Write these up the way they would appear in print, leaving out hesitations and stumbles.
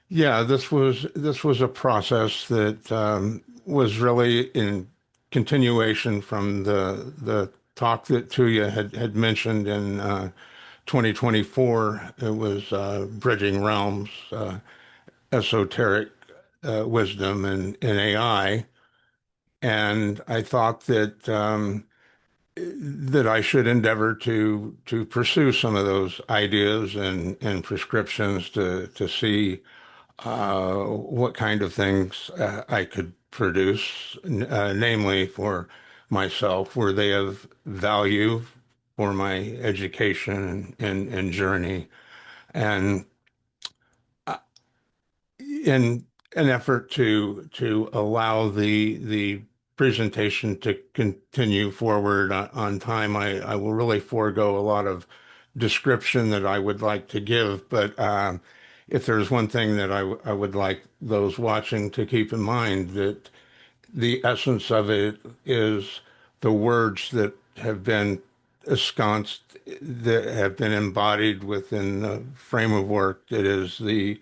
Yeah, this was a process that was really in continuation from the talk that Tuya had mentioned in 2024. It was Bridging Realms, esoteric wisdom and AI, and I thought that I should endeavor to pursue some of those ideas and prescriptions to see what kind of things I could produce, namely for myself, were they of value for my education and journey, and in an effort to allow the presentation to continue forward on time, I will really forego a lot of description that I would like to give, but if there's one thing that I would like those watching to keep in mind, that the essence of it is the words that have been ensconced, that have been embodied within the frame of work that is the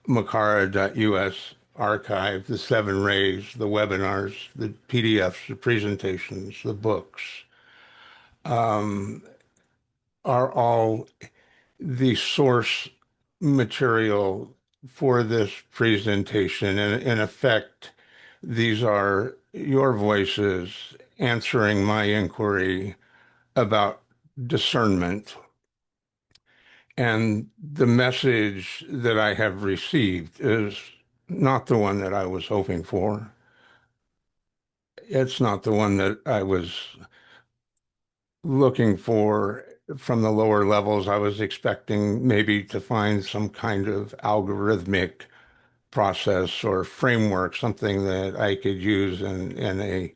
Makara.us archive, the seven rays, the webinars, the PDFs, the presentations, the books, are all the source material for this presentation. And in effect, these are your voices answering my inquiry about discernment. And the message that I have received is not the one that I was hoping for. It's not the one that I was looking for from the lower levels. I was expecting maybe to find some kind of algorithmic process or framework, something that I could use in a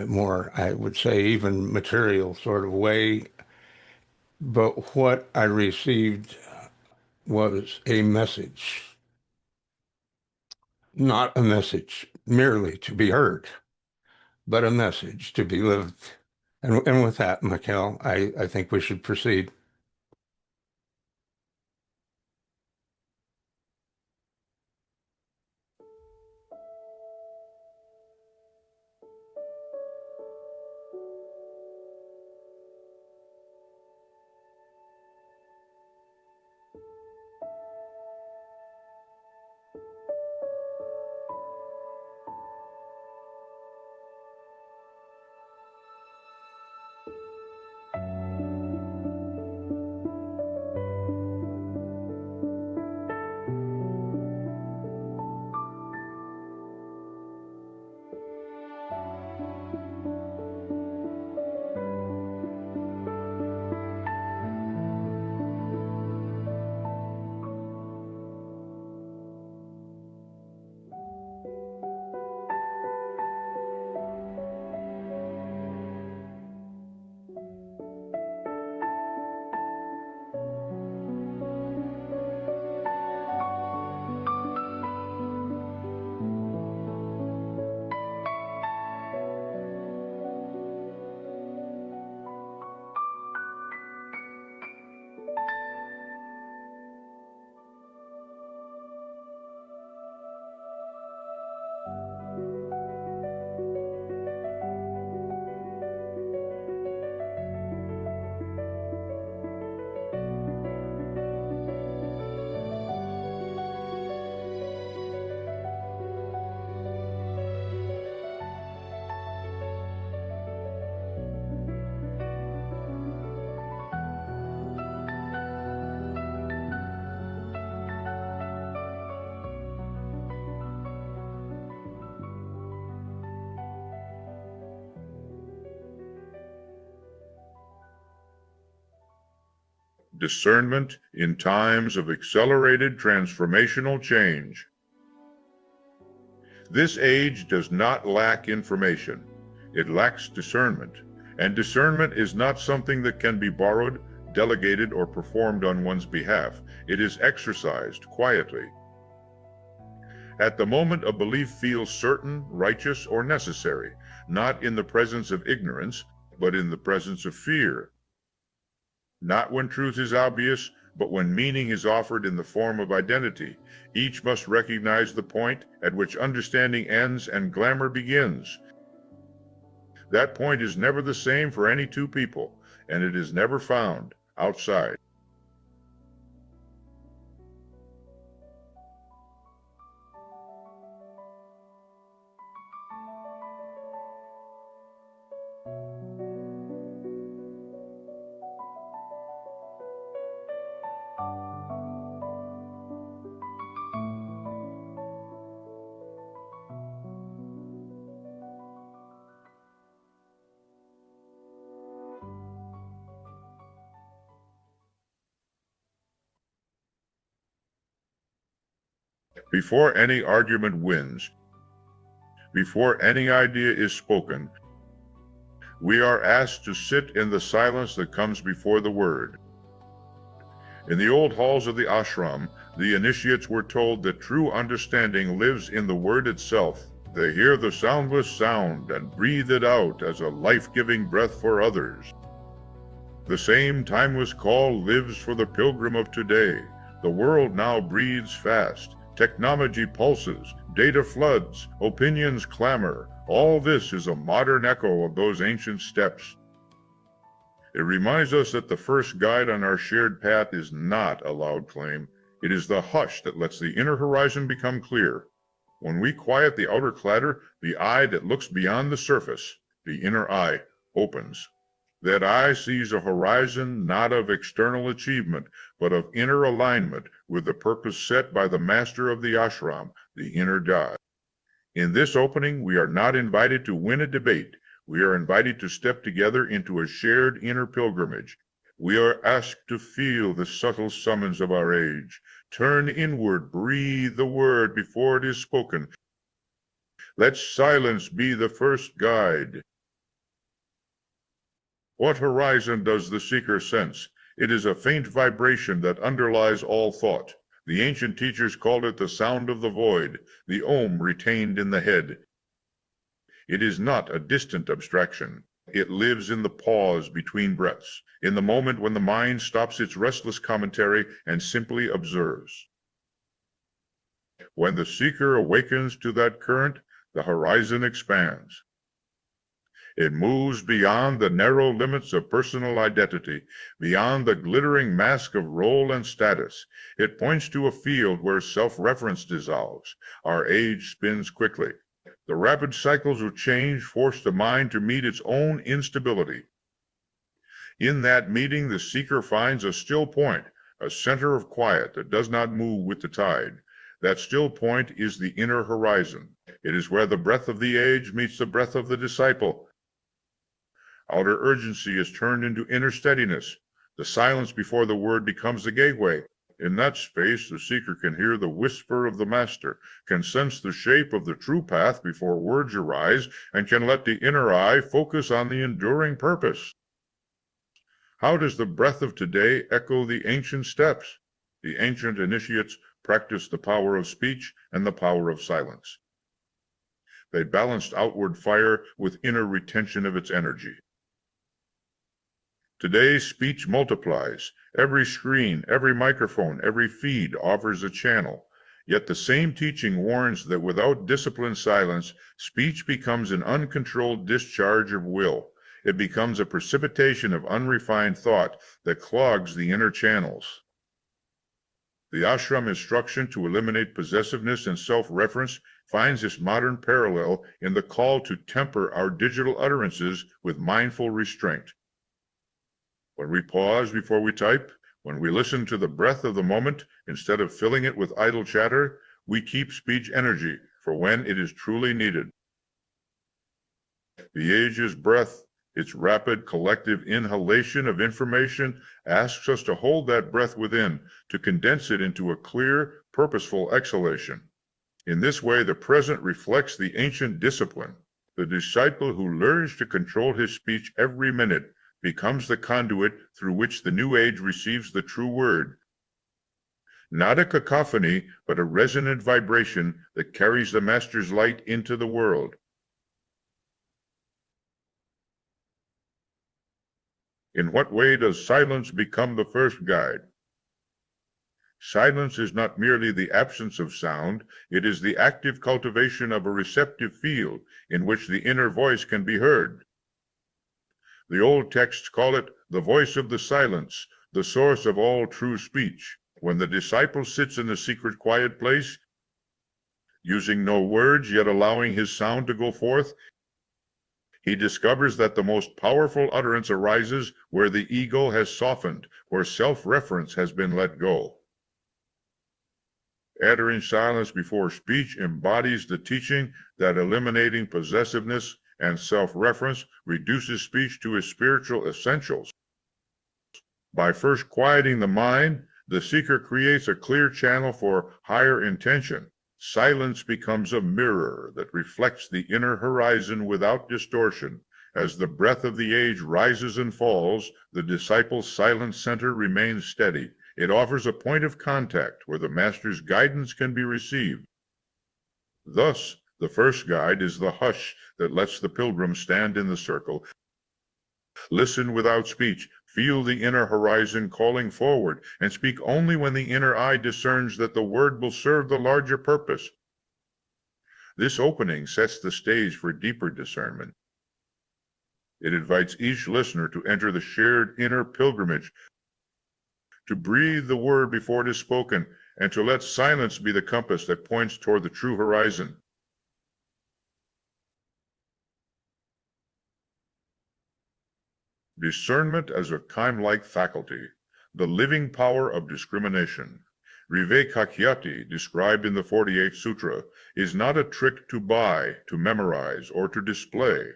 more, I would say, even material sort of way. But what I received was a message, not a message merely to be heard, but a message to be lived. And with that, Mikhail, I think we should proceed. Discernment in times of accelerated transformational change. This age does not lack information. It lacks discernment, and discernment is not something that can be borrowed, delegated, or performed on one's behalf. It is exercised quietly. At the moment a belief feels certain, righteous, or necessary, not in the presence of ignorance, but in the presence of fear. Not when truth is obvious, but when meaning is offered in the form of identity, each must recognize the point at which understanding ends and glamour begins. That point is never the same for any two people, and it is never found outside. Before any argument wins, before any idea is spoken, we are asked to sit in the silence that comes before the word. In the old halls of the ashram, the initiates were told that true understanding lives in the word itself. They hear the soundless sound and breathe it out as a life-giving breath for others. The same timeless call lives for the pilgrim of today. The world now breathes fast. Technology pulses, data floods, opinions clamor. All this is a modern echo of those ancient steps. It reminds us that the first guide on our shared path is not a loud claim. It is the hush that lets the inner horizon become clear. When we quiet the outer clatter, the eye that looks beyond the surface, the inner eye, opens. That eye sees a horizon not of external achievement, but of inner alignment with the purpose set by the master of the ashram, the inner God. In this opening, we are not invited to win a debate. We are invited to step together into a shared inner pilgrimage. We are asked to feel the subtle summons of our age. Turn inward, breathe the word before it is spoken. Let silence be the first guide. What horizon does the seeker sense? It is a faint vibration that underlies all thought. The ancient teachers called it the sound of the void, the Om retained in the head. It is not a distant abstraction. It lives in the pause between breaths, in the moment when the mind stops its restless commentary and simply observes. When the seeker awakens to that current, the horizon expands. It moves beyond the narrow limits of personal identity, beyond the glittering mask of role and status. It points to a field where self-reference dissolves. Our age spins quickly. The rapid cycles of change force the mind to meet its own instability. In that meeting, the seeker finds a still point, a center of quiet that does not move with the tide. That still point is the inner horizon. It is where the breath of the age meets the breath of the disciple. Outer urgency is turned into inner steadiness. The silence before the word becomes the gateway. In that space, the seeker can hear the whisper of the master, can sense the shape of the true path before words arise, and can let the inner eye focus on the enduring purpose. How does the breath of today echo the ancient steps? The ancient initiates practiced the power of speech and the power of silence. They balanced outward fire with inner retention of its energy. Today, speech multiplies. Every screen, every microphone, every feed offers a channel. Yet the same teaching warns that without disciplined silence, speech becomes an uncontrolled discharge of will. It becomes a precipitation of unrefined thought that clogs the inner channels. The ashram instruction to eliminate possessiveness and self-reference finds its modern parallel in the call to temper our digital utterances with mindful restraint. When we pause before we type, when we listen to the breath of the moment instead of filling it with idle chatter, we keep speech energy for when it is truly needed. The age's breath, its rapid collective inhalation of information, asks us to hold that breath within, to condense it into a clear, purposeful exhalation. In this way, the present reflects the ancient discipline. The disciple who learns to control his speech every minute becomes the conduit through which the new age receives the true word. Not a cacophony, but a resonant vibration that carries the master's light into the world. In what way does silence become the first guide? Silence is not merely the absence of sound, it is the active cultivation of a receptive field in which the inner voice can be heard. The old texts call it the voice of the silence, the source of all true speech. When the disciple sits in the secret quiet place, using no words, yet allowing his sound to go forth, he discovers that the most powerful utterance arises where the ego has softened, where self-reference has been let go. Uttering silence before speech embodies the teaching that eliminating possessiveness and self-reference reduces speech to its spiritual essentials. By first quieting the mind, the seeker creates a clear channel for higher intention. Silence becomes a mirror that reflects the inner horizon without distortion. As the breath of the age rises and falls, the disciple's silent center remains steady. It offers a point of contact where the master's guidance can be received. Thus, the first guide is the hush that lets the pilgrim stand in the circle, listen without speech, feel the inner horizon calling forward, and speak only when the inner eye discerns that the word will serve the larger purpose. This opening sets the stage for deeper discernment. It invites each listener to enter the shared inner pilgrimage, to breathe the word before it is spoken, and to let silence be the compass that points toward the true horizon. Discernment as a time-like faculty, the living power of discrimination. Vivekakyati, described in the 48th Sutra, is not a trick to buy, to memorize, or to display.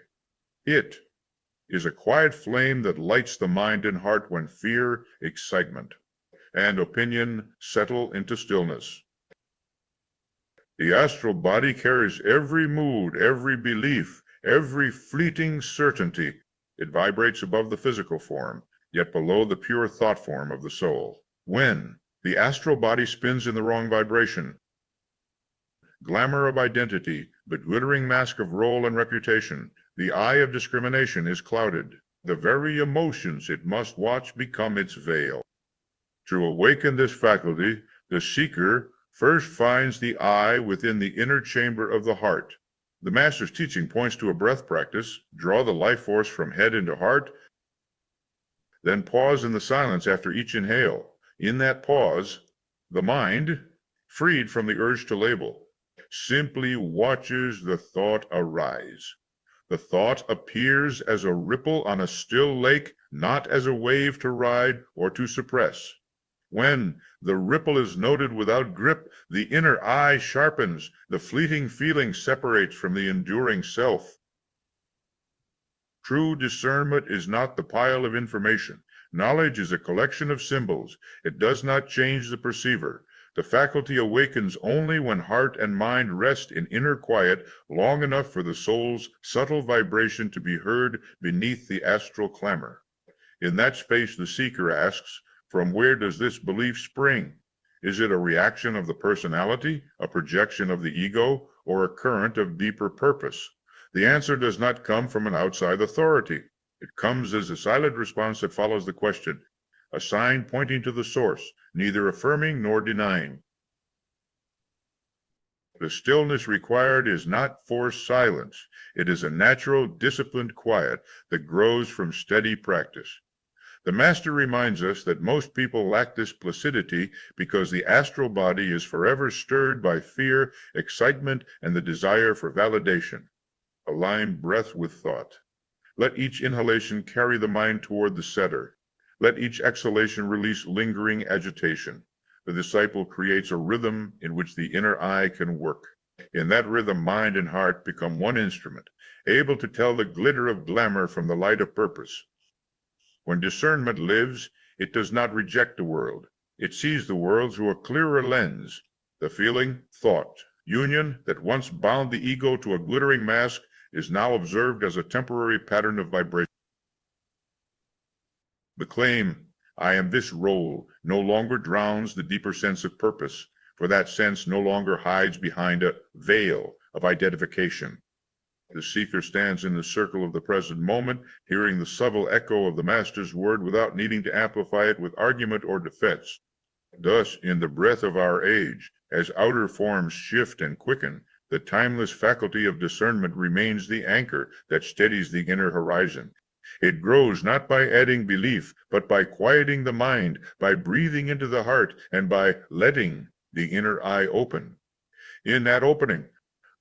It is a quiet flame that lights the mind and heart when fear, excitement, and opinion settle into stillness. The astral body carries every mood, every belief, every fleeting certainty. It vibrates above the physical form, yet below the pure thought form of the soul. When the astral body spins in the wrong vibration, glamour of identity, the glittering mask of role and reputation, the eye of discrimination is clouded. The very emotions it must watch become its veil. To awaken this faculty, the seeker first finds the eye within the inner chamber of the heart. The master's teaching points to a breath practice. Draw the life force from head into heart, then pause in the silence after each inhale. In that pause, the mind, freed from the urge to label, simply watches the thought arise. The thought appears as a ripple on a still lake, not as a wave to ride or to suppress. When the ripple is noted without grip, the inner eye sharpens, the fleeting feeling separates from the enduring self. True discernment is not the pile of information. Knowledge is a collection of symbols. It does not change the perceiver. The faculty awakens only when heart and mind rest in inner quiet long enough for the soul's subtle vibration to be heard beneath the astral clamor. In that space, the seeker asks, from where does this belief spring? Is it a reaction of the personality, a projection of the ego, or a current of deeper purpose? The answer does not come from an outside authority. It comes as a silent response that follows the question, a sign pointing to the source, neither affirming nor denying. The stillness required is not forced silence. It is a natural, disciplined quiet that grows from steady practice. The master reminds us that most people lack this placidity because the astral body is forever stirred by fear, excitement, and the desire for validation. Align breath with thought. Let each inhalation carry the mind toward the center. Let each exhalation release lingering agitation. The disciple creates a rhythm in which the inner eye can work. In that rhythm, mind and heart become one instrument, able to tell the glitter of glamour from the light of purpose. When discernment lives, it does not reject the world. It sees the world through a clearer lens. The feeling, thought, union that once bound the ego to a glittering mask is now observed as a temporary pattern of vibration. The claim, I am this role, no longer drowns the deeper sense of purpose, for that sense no longer hides behind a veil of identification. The seeker stands in the circle of the present moment, hearing the subtle echo of the master's word without needing to amplify it with argument or defense. Thus, in the breath of our age, as outer forms shift and quicken, the timeless faculty of discernment remains the anchor that steadies the inner horizon. It grows not by adding belief, but by quieting the mind, by breathing into the heart, and by letting the inner eye open. In that opening,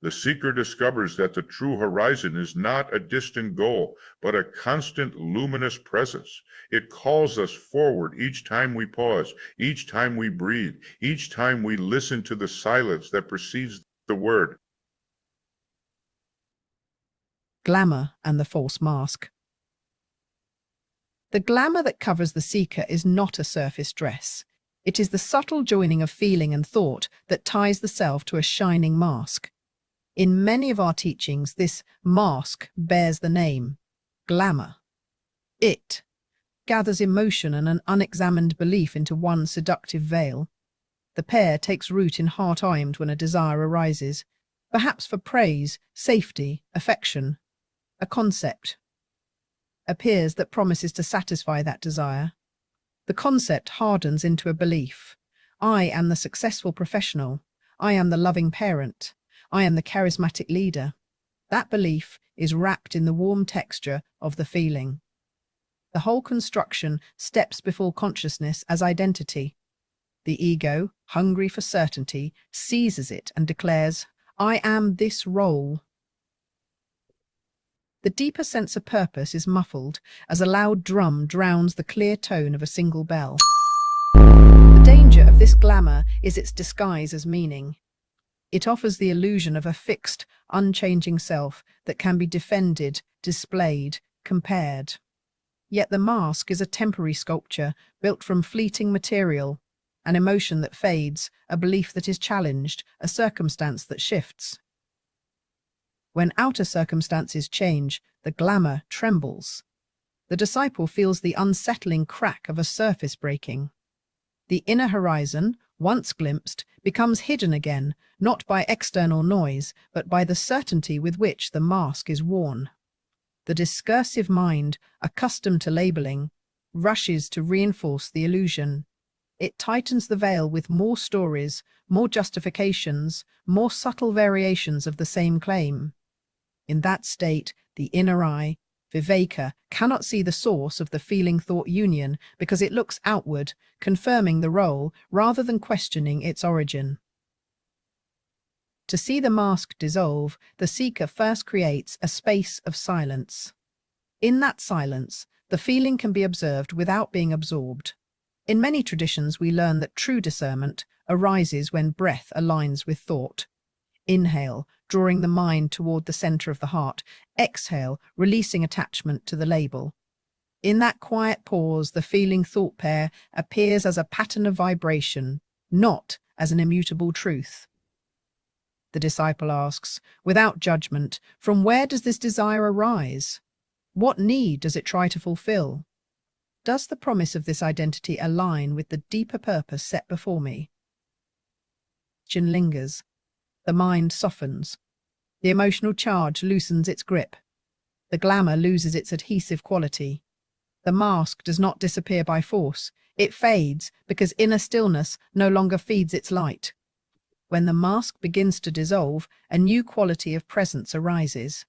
the seeker discovers that the true horizon is not a distant goal, but a constant luminous presence. It calls us forward each time we pause, each time we breathe, each time we listen to the silence that precedes the word. Glamour and the false mask. The glamour that covers the seeker is not a surface dress. It is the subtle joining of feeling and thought that ties the self to a shining mask. In many of our teachings, this mask bears the name glamour. It gathers emotion and an unexamined belief into one seductive veil. The pair takes root in heart-aimed when a desire arises, perhaps for praise, safety, affection. A concept appears that promises to satisfy that desire. The concept hardens into a belief. I am the successful professional. I am the loving parent. I am the charismatic leader. That belief is wrapped in the warm texture of the feeling. The whole construction steps before consciousness as identity. The ego, hungry for certainty, seizes it and declares, I am this role. The deeper sense of purpose is muffled as a loud drum drowns the clear tone of a single bell. The danger of this glamour is its disguise as meaning. It offers the illusion of a fixed, unchanging self that can be defended, displayed, compared. Yet the mask is a temporary sculpture built from fleeting material, an emotion that fades, a belief that is challenged, a circumstance that shifts. When outer circumstances change, the glamour trembles. The disciple feels the unsettling crack of a surface breaking. The inner horizon, once glimpsed, becomes hidden again, not by external noise, but by the certainty with which the mask is worn. The discursive mind, accustomed to labeling, rushes to reinforce the illusion. It tightens the veil with more stories, more justifications, more subtle variations of the same claim. In that state, the inner eye, Viveka, cannot see the source of the feeling-thought union because it looks outward, confirming the role rather than questioning its origin. To see the mask dissolve, the seeker first creates a space of silence. In that silence, the feeling can be observed without being absorbed. In many traditions, we learn that true discernment arises when breath aligns with thought. Inhale, drawing the mind toward the center of the heart. Exhale, releasing attachment to the label. In that quiet pause, the feeling-thought pair appears as a pattern of vibration, not as an immutable truth. The disciple asks, without judgment, from where does this desire arise? What need does it try to fulfill? Does the promise of this identity align with the deeper purpose set before me? Chân lingers. The mind softens. The emotional charge loosens its grip. The glamour loses its adhesive quality. The mask does not disappear by force. It fades because inner stillness no longer feeds its light. When the mask begins to dissolve, a new quality of presence arises.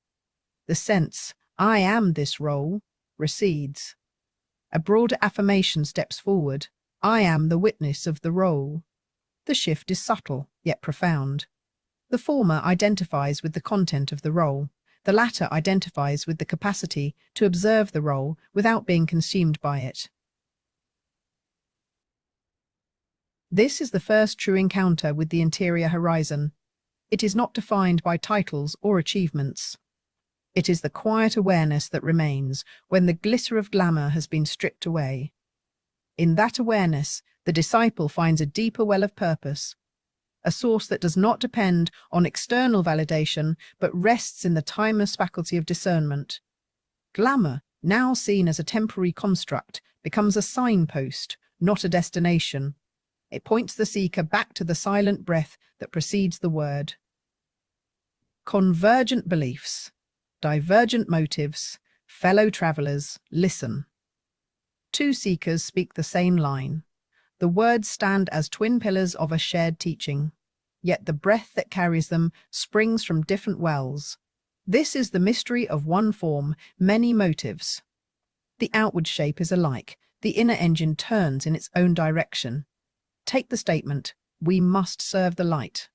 The sense, I am this role, recedes. A broader affirmation steps forward. I am the witness of the role. The shift is subtle, yet profound. The former identifies with the content of the role. The latter identifies with the capacity to observe the role without being consumed by it. This is the first true encounter with the interior horizon. It is not defined by titles or achievements. It is the quiet awareness that remains when the glitter of glamour has been stripped away. In that awareness, the disciple finds a deeper well of purpose, a source that does not depend on external validation, but rests in the timeless faculty of discernment. Glamour, now seen as a temporary construct, becomes a signpost, not a destination. It points the seeker back to the silent breath that precedes the word. Convergent beliefs, divergent motives, fellow travelers, listen. Two seekers speak the same line. The words stand as twin pillars of a shared teaching, yet the breath that carries them springs from different wells. This is the mystery of one form, many motives. The outward shape is alike, the inner engine turns in its own direction. Take the statement, "We must serve the light."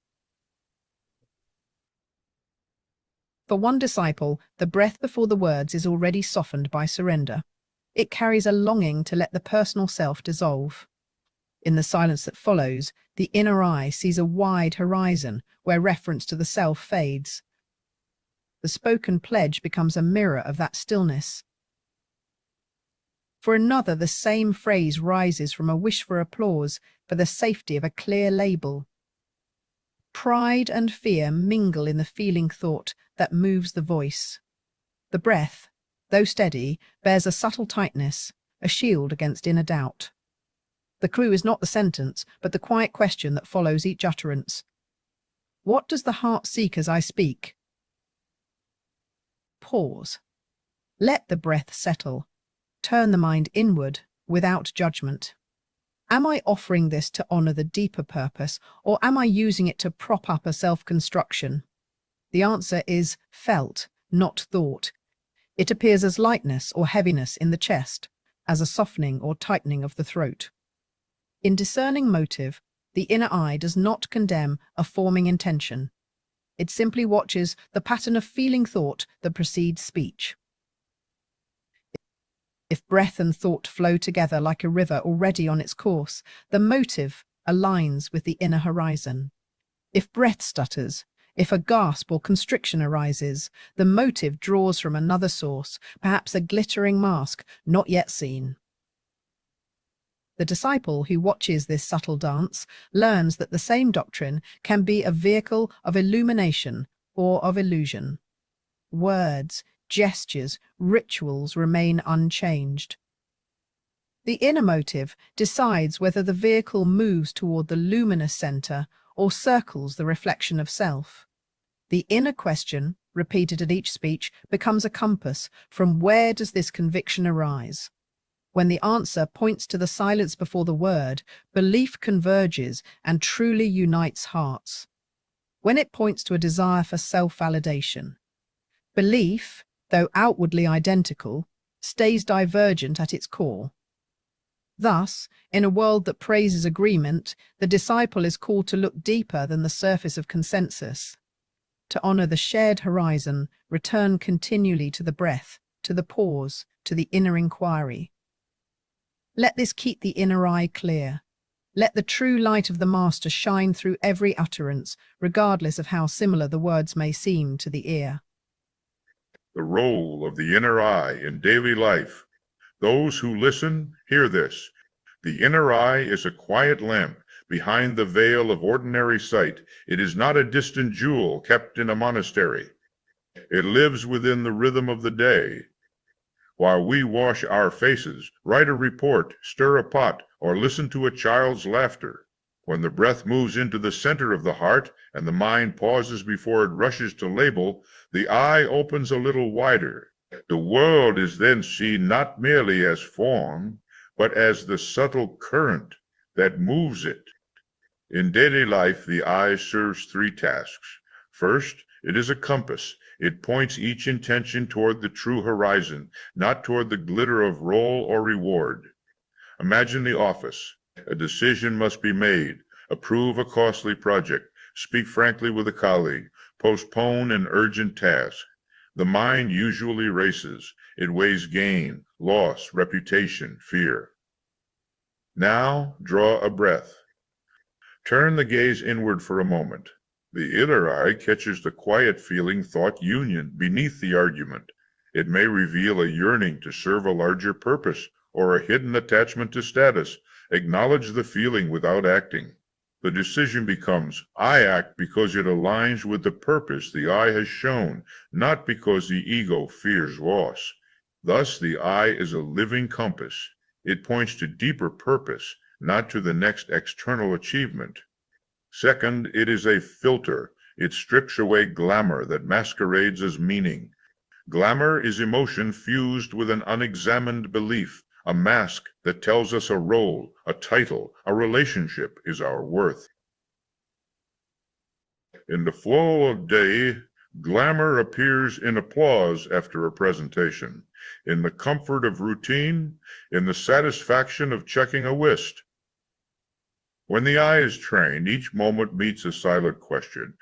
For one disciple, the breath before the words is already softened by surrender. It carries a longing to let the personal self dissolve. In the silence that follows, the inner eye sees a wide horizon where reference to the self fades. The spoken pledge becomes a mirror of that stillness. For another, the same phrase rises from a wish for applause, for the safety of a clear label. Pride and fear mingle in the feeling thought that moves the voice. The breath, though steady, bears a subtle tightness, a shield against inner doubt. The clue is not the sentence, but the quiet question that follows each utterance. What does the heart seek as I speak? Pause. Let the breath settle. Turn the mind inward without judgment. Am I offering this to honor the deeper purpose, or am I using it to prop up a self-construction? The answer is felt, not thought. It appears as lightness or heaviness in the chest, as a softening or tightening of the throat. In discerning motive, the inner eye does not condemn a forming intention. It simply watches the pattern of feeling thought that precedes speech. If breath and thought flow together like a river already on its course, the motive aligns with the inner horizon. If breath stutters, if a gasp or constriction arises, the motive draws from another source, perhaps a glittering mask not yet seen. The disciple who watches this subtle dance learns that the same doctrine can be a vehicle of illumination or of illusion. Words, gestures, rituals remain unchanged. The inner motive decides whether the vehicle moves toward the luminous center or circles the reflection of self. The inner question, repeated at each speech, becomes a compass. From where does this conviction arise? When the answer points to the silence before the word, belief converges and truly unites hearts. When it points to a desire for self-validation, belief, though outwardly identical, stays divergent at its core. Thus, in a world that praises agreement, the disciple is called to look deeper than the surface of consensus. To honor the shared horizon, return continually to the breath, to the pause, to the inner inquiry. Let this keep the inner eye clear. Let the true light of the Master shine through every utterance, regardless of how similar the words may seem to the ear. The role of the inner eye in daily life. Those who listen hear this. The inner eye is a quiet lamp behind the veil of ordinary sight. It is not a distant jewel kept in a monastery. It lives within the rhythm of the day. While we wash our faces, write a report, stir a pot, or listen to a child's laughter, when the breath moves into the center of the heart and the mind pauses before it rushes to label, the eye opens a little wider. The world is then seen not merely as form, but as the subtle current that moves it. In daily life, the eye serves three tasks. First, it is a compass. It points each intention toward the true horizon, not toward the glitter of role or reward. Imagine the office. A decision must be made. Approve a costly project. Speak frankly with a colleague. Postpone an urgent task. The mind usually races. It weighs gain, loss, reputation, fear. Now, draw a breath. Turn the gaze inward for a moment. The inner eye catches the quiet feeling thought union beneath the argument. It may reveal a yearning to serve a larger purpose or a hidden attachment to status. Acknowledge the feeling without acting. The decision becomes, I act because it aligns with the purpose the eye has shown, not because the ego fears loss. Thus, the eye is a living compass. It points to deeper purpose, not to the next external achievement. Second, it is a filter. It strips away glamour that masquerades as meaning. Glamour is emotion fused with an unexamined belief, a mask that tells us a role, a title, a relationship is our worth. In the flow of day, glamour appears in applause after a presentation, in the comfort of routine, in the satisfaction of checking a whist. When the eye is trained, each moment meets a silent question.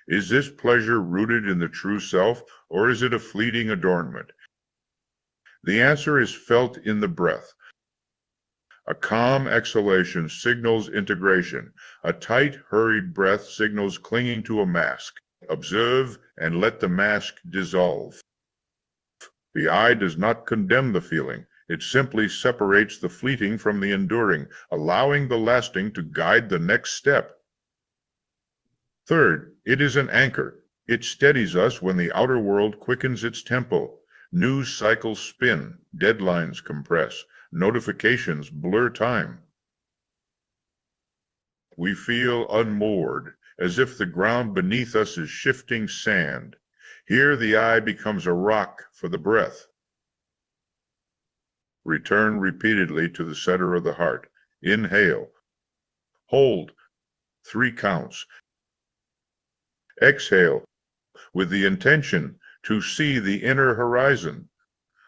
Is this pleasure rooted in the true self, or is it a fleeting adornment? The answer is felt in the breath. A calm exhalation signals integration. A tight, hurried breath signals clinging to a mask. Observe and let the mask dissolve. The eye does not condemn the feeling. It simply separates the fleeting from the enduring, allowing the lasting to guide the next step. Third, it is an anchor. It steadies us when the outer world quickens its tempo. News cycles spin, deadlines compress, notifications blur time. We feel unmoored, as if the ground beneath us is shifting sand. Here the eye becomes a rock for the breath. Return repeatedly to the center of the heart. Inhale. Hold. 3 counts. Exhale with the intention to see the inner horizon.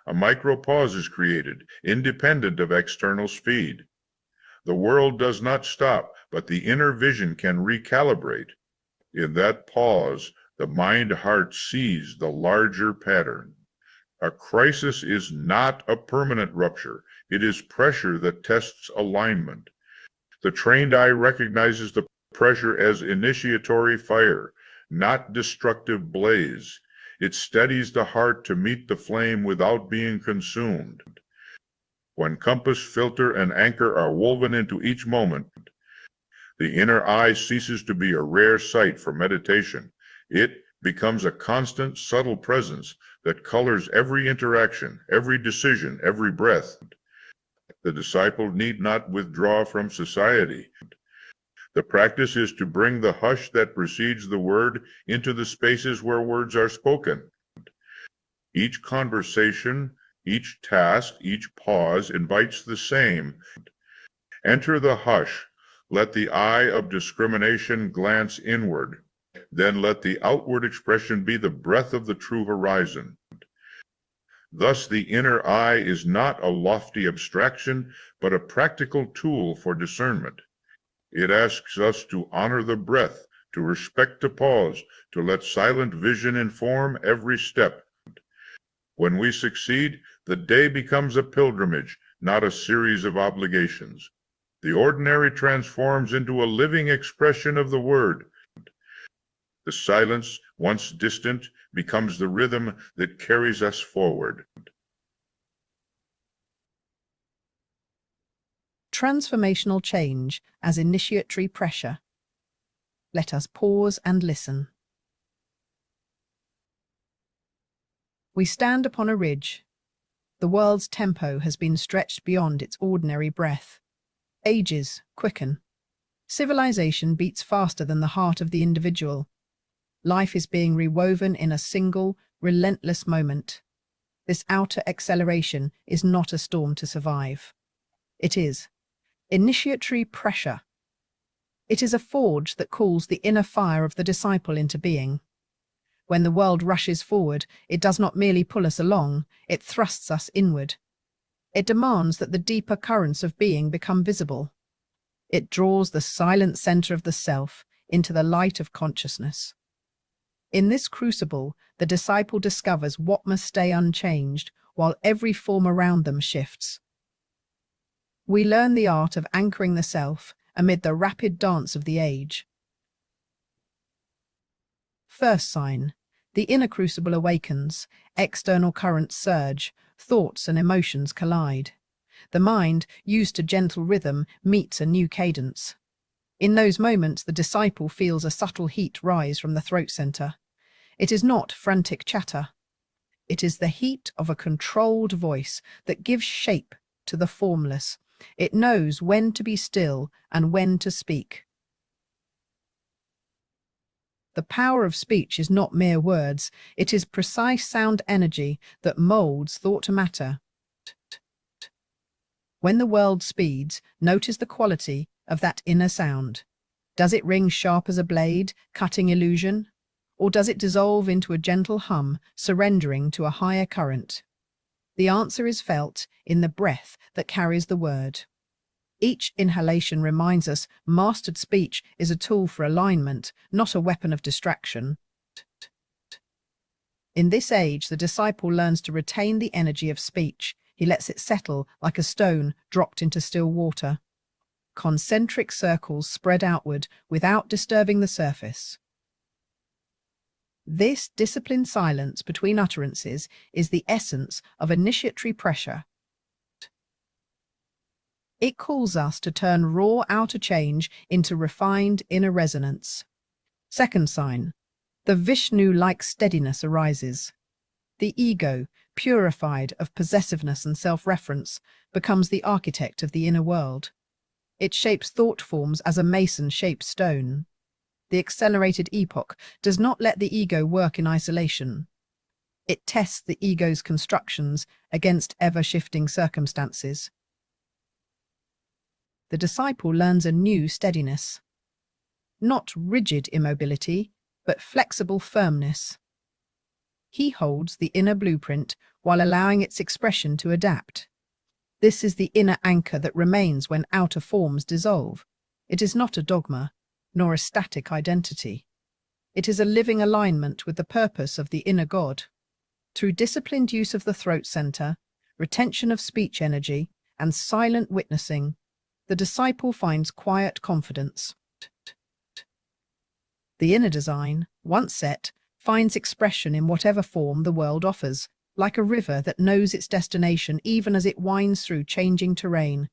A micro pause is created, independent of external speed. The world does not stop, but the inner vision can recalibrate. In that pause, the mind-heart sees the larger pattern. A crisis is not a permanent rupture. It is pressure that tests alignment. The trained eye recognizes the pressure as initiatory fire, not destructive blaze. It steadies the heart to meet the flame without being consumed. When compass, filter, and anchor are woven into each moment, the inner eye ceases to be a rare sight for meditation. It becomes a constant, subtle presence that colors every interaction, every decision, every breath. The disciple need not withdraw from society. The practice is to bring the hush that precedes the word into the spaces where words are spoken. Each conversation, each task, each pause invites the same. Enter the hush. Let the eye of discrimination glance inward. Then let the outward expression be the breath of the true horizon. Thus the inner eye is not a lofty abstraction, but a practical tool for discernment. It asks us to honor the breath, to respect the pause, to let silent vision inform every step. When we succeed, the day becomes a pilgrimage, not a series of obligations. The ordinary transforms into a living expression of the word. The silence, once distant, becomes the rhythm that carries us forward. Transformational change as initiatory pressure. Let us pause and listen. We stand upon a ridge. The world's tempo has been stretched beyond its ordinary breath. Ages quicken. Civilization beats faster than the heart of the individual. Life is being rewoven in a single, relentless moment. This outer acceleration is not a storm to survive. It is initiatory pressure. It is a forge that calls the inner fire of the disciple into being. When the world rushes forward, it does not merely pull us along, it thrusts us inward. It demands that the deeper currents of being become visible. It draws the silent center of the self into the light of consciousness. In this crucible, the disciple discovers what must stay unchanged while every form around them shifts. We learn the art of anchoring the self amid the rapid dance of the age. First sign, the inner crucible awakens, external currents surge, thoughts and emotions collide. The mind, used to gentle rhythm, meets a new cadence. In those moments, the disciple feels a subtle heat rise from the throat center. It is not frantic chatter. It is the heat of a controlled voice that gives shape to the formless. It knows when to be still and when to speak. The power of speech is not mere words, it is precise sound energy that molds thought to matter. When the world speeds, notice the quality of that inner sound. Does it ring sharp as a blade, cutting illusion? Or does it dissolve into a gentle hum, surrendering to a higher current? The answer is felt in the breath that carries the word. Each inhalation reminds us mastered speech is a tool for alignment, not a weapon of distraction. In this age, the disciple learns to retain the energy of speech. He lets it settle like a stone dropped into still water. Concentric circles spread outward without disturbing the surface. This disciplined silence between utterances is the essence of initiatory pressure. It calls us to turn raw outer change into refined inner resonance. Second sign, the Vishnu-like steadiness arises. The ego, purified of possessiveness and self-reference, becomes the architect of the inner world. It shapes thought forms as a mason shapes stone. The accelerated epoch does not let the ego work in isolation. It tests the ego's constructions against ever-shifting circumstances. The disciple learns a new steadiness. Not rigid immobility, but flexible firmness. He holds the inner blueprint while allowing its expression to adapt. This is the inner anchor that remains when outer forms dissolve. It is not a dogma, nor a static identity. It is a living alignment with the purpose of the inner God. Through disciplined use of the throat center, retention of speech energy, and silent witnessing, the disciple finds quiet confidence. The inner design, once set, finds expression in whatever form the world offers, like a river that knows its destination even as it winds through changing terrain.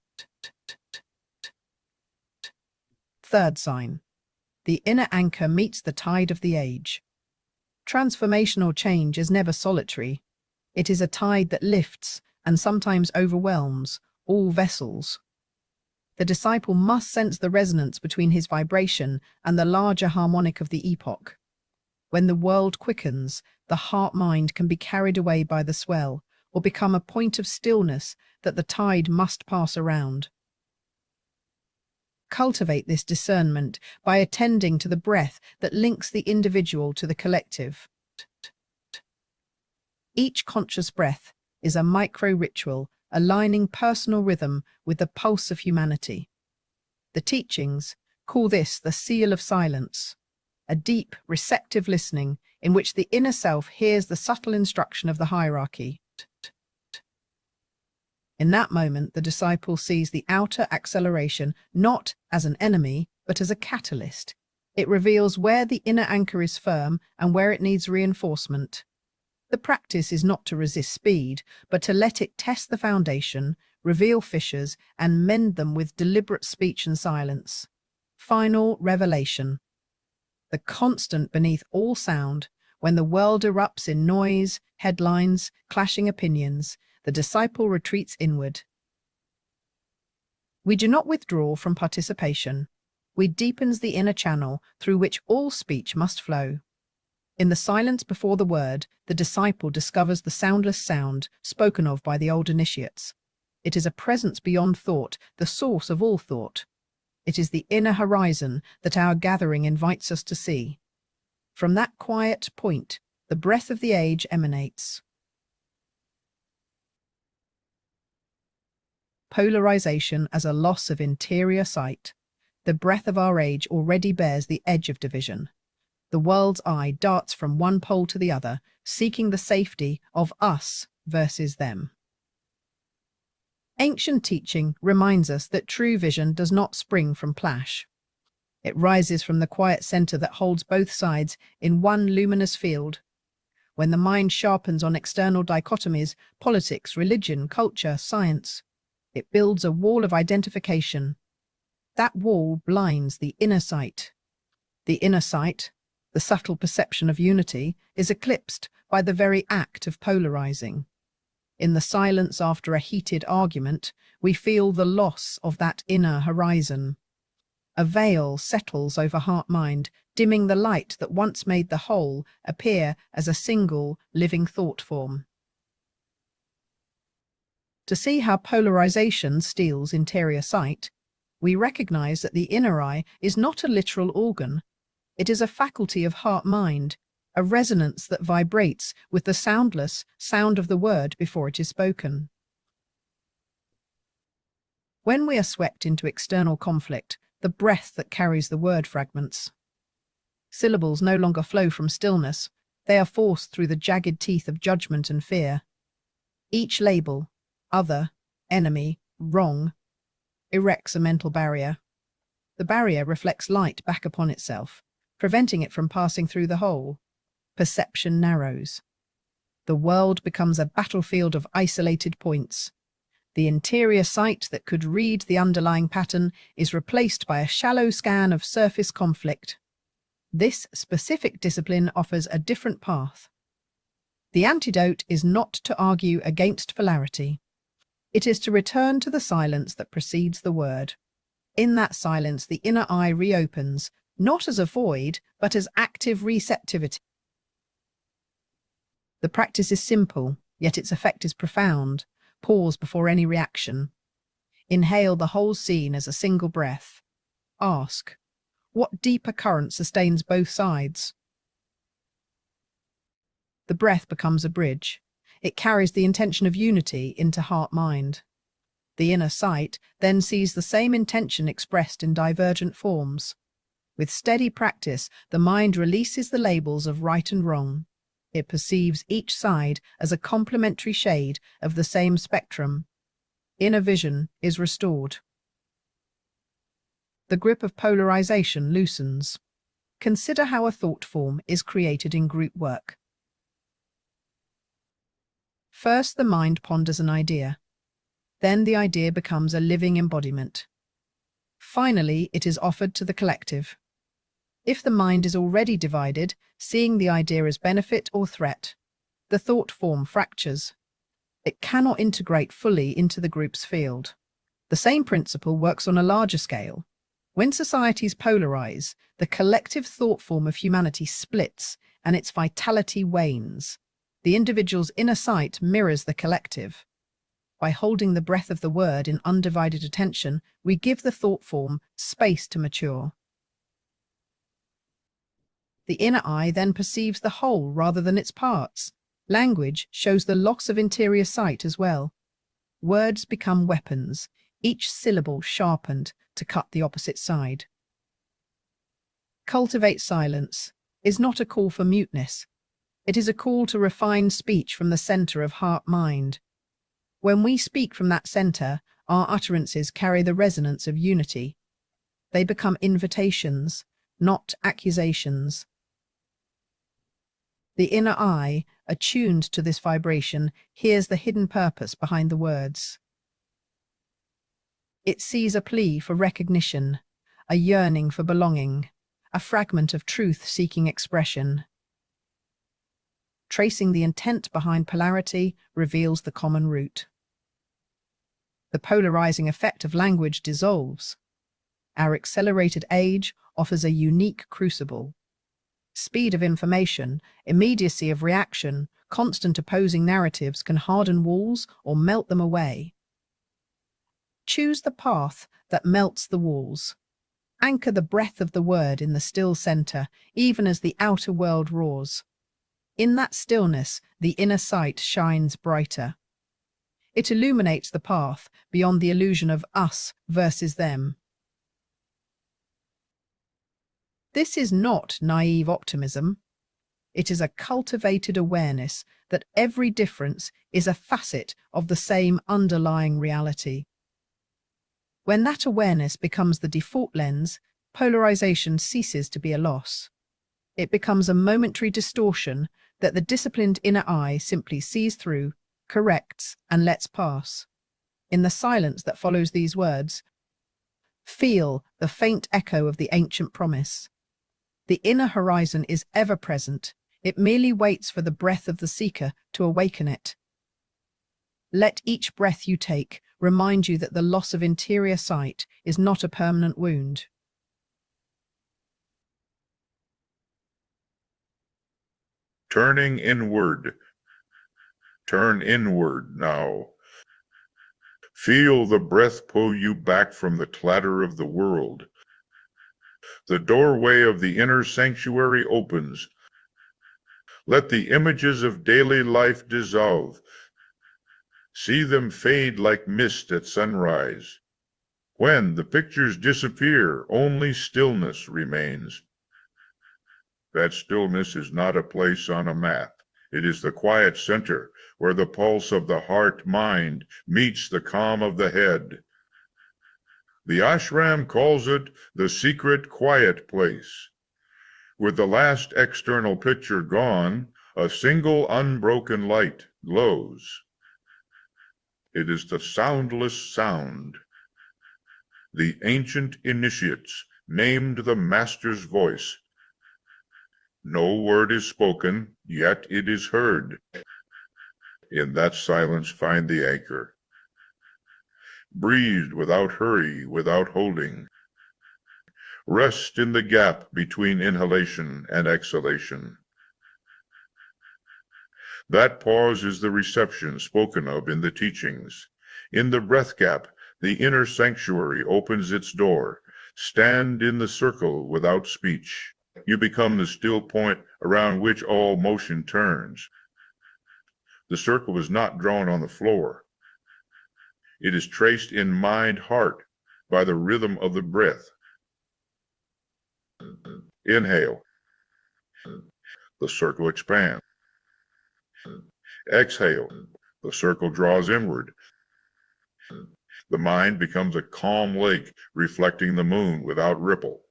Third sign, the inner anchor meets the tide of the age. Transformational change is never solitary. It is a tide that lifts and sometimes overwhelms all vessels. The disciple must sense the resonance between his vibration and the larger harmonic of the epoch. When the world quickens, the heart-mind can be carried away by the swell or become a point of stillness that the tide must pass around. Cultivate this discernment by attending to the breath that links the individual to the collective. Each conscious breath is a micro-ritual aligning personal rhythm with the pulse of humanity. The teachings call this the seal of silence, a deep, receptive listening in which the inner self hears the subtle instruction of the hierarchy. In that moment, the disciple sees the outer acceleration not as an enemy, but as a catalyst. It reveals where the inner anchor is firm and where it needs reinforcement. The practice is not to resist speed, but to let it test the foundation, reveal fissures, and mend them with deliberate speech and silence. Final revelation. The constant beneath all sound, when the world erupts in noise, headlines, clashing opinions, the disciple retreats inward. We do not withdraw from participation. We deepens the inner channel through which all speech must flow. In the silence before the word, the disciple discovers the soundless sound spoken of by the old initiates. It is a presence beyond thought, the source of all thought. It is the inner horizon that our gathering invites us to see. From that quiet point, the breath of the age emanates. Polarization as a loss of interior sight. The breath of our age already bears the edge of division. The world's eye darts from one pole to the other, seeking the safety of us versus them. Ancient teaching reminds us that true vision does not spring from clash. It rises from the quiet center that holds both sides in one luminous field. When the mind sharpens on external dichotomies, politics, religion, culture, science, it builds a wall of identification. That wall blinds the inner sight. The inner sight, the subtle perception of unity, is eclipsed by the very act of polarizing. In the silence after a heated argument, we feel the loss of that inner horizon. A veil settles over heart-mind, dimming the light that once made the whole appear as a single living thought form. To see how polarization steals interior sight, we recognize that the inner eye is not a literal organ. It is a faculty of heart-mind, a resonance that vibrates with the soundless sound of the word before it is spoken. When we are swept into external conflict, the breath that carries the word fragments. Syllables no longer flow from stillness, they are forced through the jagged teeth of judgment and fear. Each label, other, enemy, wrong, erects a mental barrier. The barrier reflects light back upon itself, preventing it from passing through the hole. Perception narrows. The world becomes a battlefield of isolated points. The interior sight that could read the underlying pattern is replaced by a shallow scan of surface conflict. This specific discipline offers a different path. The antidote is not to argue against polarity. It is to return to the silence that precedes the word. In that silence, the inner eye reopens, not as a void, but as active receptivity. The practice is simple, yet its effect is profound. Pause before any reaction. Inhale the whole scene as a single breath. Ask, what deeper current sustains both sides? The breath becomes a bridge. It carries the intention of unity into heart-mind. The inner sight then sees the same intention expressed in divergent forms. With steady practice, the mind releases the labels of right and wrong. It perceives each side as a complementary shade of the same spectrum. Inner vision is restored. The grip of polarization loosens. Consider how a thought form is created in group work. First, the mind ponders an idea. Then the idea becomes a living embodiment. Finally, it is offered to the collective. If the mind is already divided, seeing the idea as benefit or threat, the thought form fractures. It cannot integrate fully into the group's field. The same principle works on a larger scale. When societies polarize, the collective thought form of humanity splits and its vitality wanes. The individual's inner sight mirrors the collective. By holding the breath of the word in undivided attention, we give the thought form space to mature. The inner eye then perceives the whole rather than its parts. Language shows the loss of interior sight as well. Words become weapons, each syllable sharpened to cut the opposite side. Cultivate silence is not a call for muteness. It is a call to refine speech from the center of heart-mind. When we speak from that center, our utterances carry the resonance of unity. They become invitations, not accusations. The inner eye, attuned to this vibration, hears the hidden purpose behind the words. It sees a plea for recognition, a yearning for belonging, a fragment of truth seeking expression. Tracing the intent behind polarity reveals the common root. The polarizing effect of language dissolves. Our accelerated age offers a unique crucible. Speed of information, immediacy of reaction, constant opposing narratives can harden walls or melt them away. Choose the path that melts the walls. Anchor the breath of the word in the still center, even as the outer world roars. In that stillness, the inner sight shines brighter. It illuminates the path beyond the illusion of us versus them. This is not naive optimism. It is a cultivated awareness that every difference is a facet of the same underlying reality. When that awareness becomes the default lens, polarization ceases to be a loss. It becomes a momentary distortion that the disciplined inner eye simply sees through, corrects, and lets pass. In the silence that follows these words, feel the faint echo of the ancient promise. The inner horizon is ever present. It merely waits for the breath of the seeker to awaken it. Let each breath you take remind you that the loss of interior sight is not a permanent wound. Turning inward. Turn inward now. Feel the breath pull you back from the clatter of the world. The doorway of the inner sanctuary opens. Let the images of daily life dissolve. See them fade like mist at sunrise. When the pictures disappear, only stillness remains. That stillness is not a place on a map. It is the quiet center where the pulse of the heart-mind meets the calm of the head. The ashram calls it the secret quiet place. With the last external picture gone, a single unbroken light glows. It is the soundless sound. The ancient initiates named the master's voice. No word is spoken, yet it is heard. In that silence find the anchor. Breathe without hurry, without holding. Rest in the gap between inhalation and exhalation. That pause is the reception spoken of in the teachings. In the breath gap, the inner sanctuary opens its door. Stand in the circle without speech. You become the still point around which all motion turns. The circle is not drawn on the floor. It is traced in mind-heart by the rhythm of the breath. Inhale. The circle expands. Exhale. The circle draws inward. The mind becomes a calm lake reflecting the moon without ripple.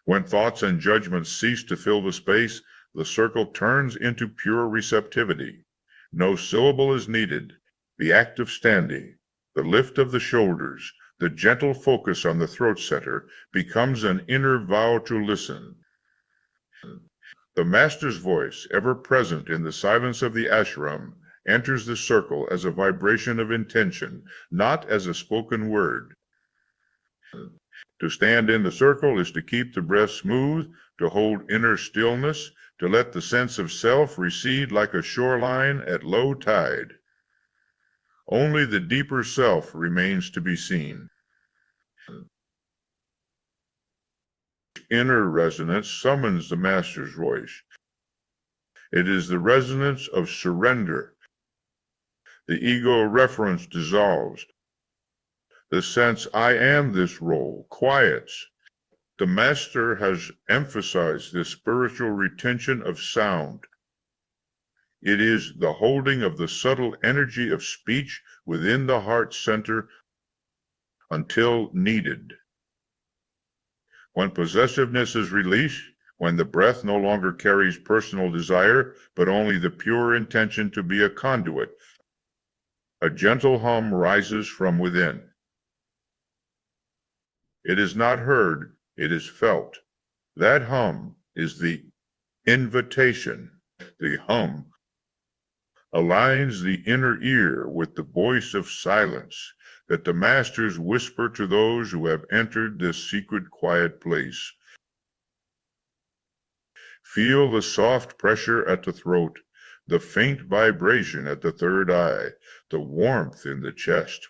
When thoughts and judgments cease to fill the space, the circle turns into pure receptivity. No syllable is needed. The act of standing, the lift of the shoulders, the gentle focus on the throat center becomes an inner vow to listen. The master's voice, ever present in the silence of the ashram, enters the circle as a vibration of intention, not as a spoken word. To stand in the circle is to keep the breath smooth, to hold inner stillness, to let the sense of self recede like a shoreline at low tide. Only the deeper self remains to be seen. Inner resonance summons the master's voice. It is the resonance of surrender. The ego reference dissolves. The sense I am this role quiets. The master has emphasized this spiritual retention of sound. It is the holding of the subtle energy of speech within the heart center until needed. When possessiveness is released, when the breath no longer carries personal desire, but only the pure intention to be a conduit, a gentle hum rises from within. It is not heard, it is felt. That hum is the invitation. The hum aligns the inner ear with the voice of silence that the masters whisper to those who have entered this secret quiet place. Feel the soft pressure at the throat, the faint vibration at the third eye, the warmth in the chest.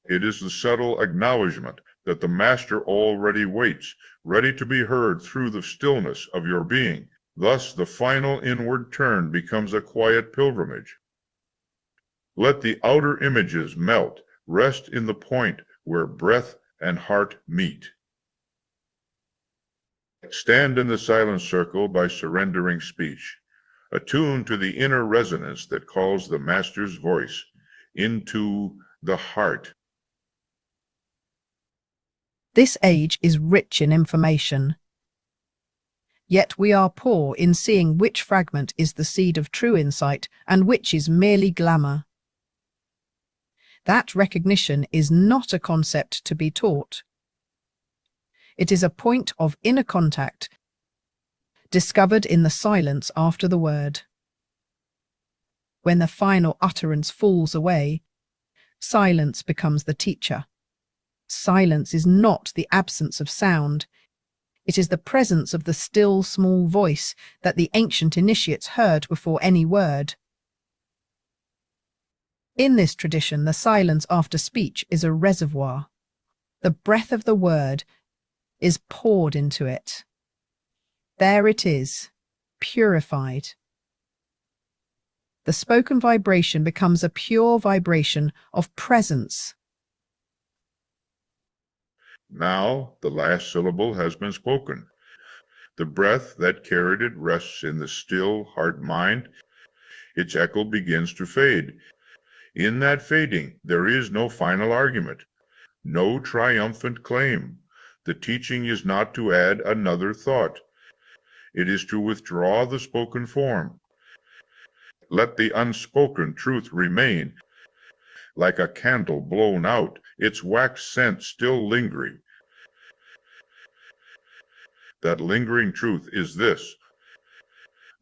It is the subtle acknowledgement that the master already waits, ready to be heard through the stillness of your being. Thus the final inward turn becomes a quiet pilgrimage. Let the outer images melt, rest in the point where breath and heart meet. Stand in the silent circle by surrendering speech, attuned to the inner resonance that calls the master's voice into the heart. This age is rich in information. Yet we are poor in seeing which fragment is the seed of true insight and which is merely glamour. That recognition is not a concept to be taught. It is a point of inner contact, discovered in the silence after the word. When the final utterance falls away, silence becomes the teacher. Silence is not the absence of sound. It is the presence of the still, small voice that the ancient initiates heard before any word. In this tradition, the silence after speech is a reservoir. The breath of the word is poured into it. There it is, purified. The spoken vibration becomes a pure vibration of presence. Now the last syllable has been spoken. The breath that carried it rests in the still heart-mind. Its echo begins to fade. In that fading, there is no final argument, no triumphant claim. The teaching is not to add another thought. It is to withdraw the spoken form. Let the unspoken truth remain, like a candle blown out, its wax scent still lingering. That lingering truth is this: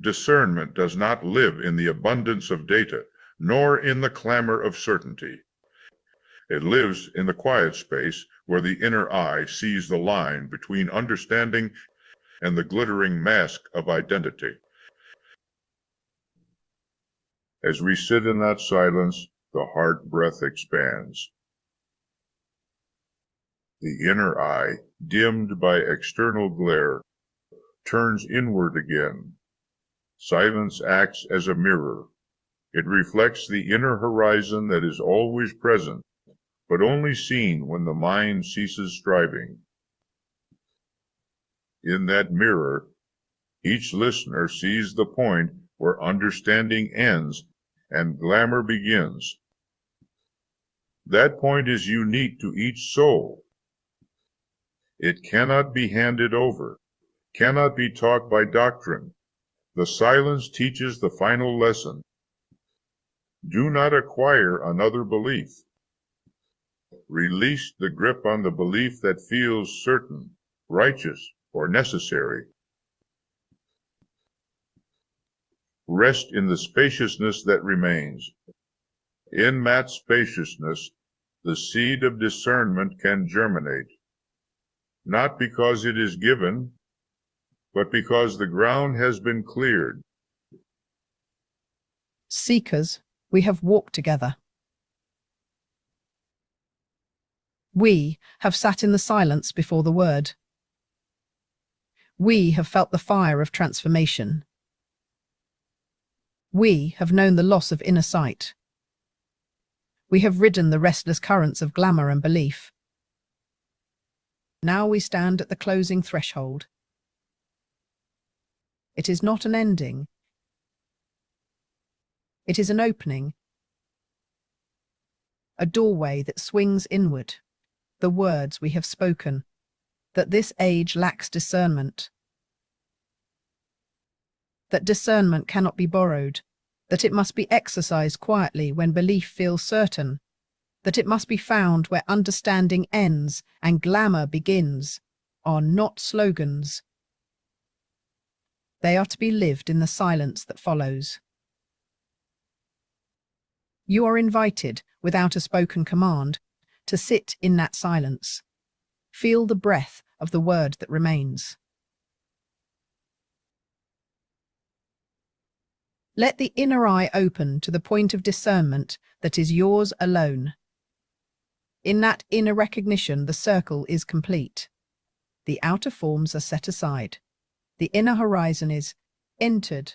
discernment does not live in the abundance of data, nor in the clamor of certainty. It lives in the quiet space where the inner eye sees the line between understanding and the glittering mask of identity. As we sit in that silence, the heart breath expands. The inner eye, dimmed by external glare, turns inward again. Silence acts as a mirror. It reflects the inner horizon that is always present, but only seen when the mind ceases striving. In that mirror, each listener sees the point where understanding ends and glamour begins. That point is unique to each soul. It cannot be handed over, cannot be taught by doctrine. The silence teaches the final lesson. Do not acquire another belief. Release the grip on the belief that feels certain, righteous, or necessary. Rest in the spaciousness that remains. In that spaciousness, the seed of discernment can germinate, not because it is given, but because the ground has been cleared. Seekers, we have walked together. We have sat in the silence before the word. We have felt the fire of transformation. We have known the loss of inner sight. We have ridden the restless currents of glamour and belief. Now we stand at the closing threshold. It is not an ending. It is an opening, a doorway that swings inward. The words we have spoken, that this age lacks discernment, that discernment cannot be borrowed, that it must be exercised quietly when belief feels certain, that it must be found where understanding ends and glamour begins, are not slogans. They are to be lived in the silence that follows. You are invited, without a spoken command, to sit in that silence. Feel the breath of the word that remains. Let the inner eye open to the point of discernment that is yours alone. In that inner recognition, the circle is complete. The outer forms are set aside. The inner horizon is entered.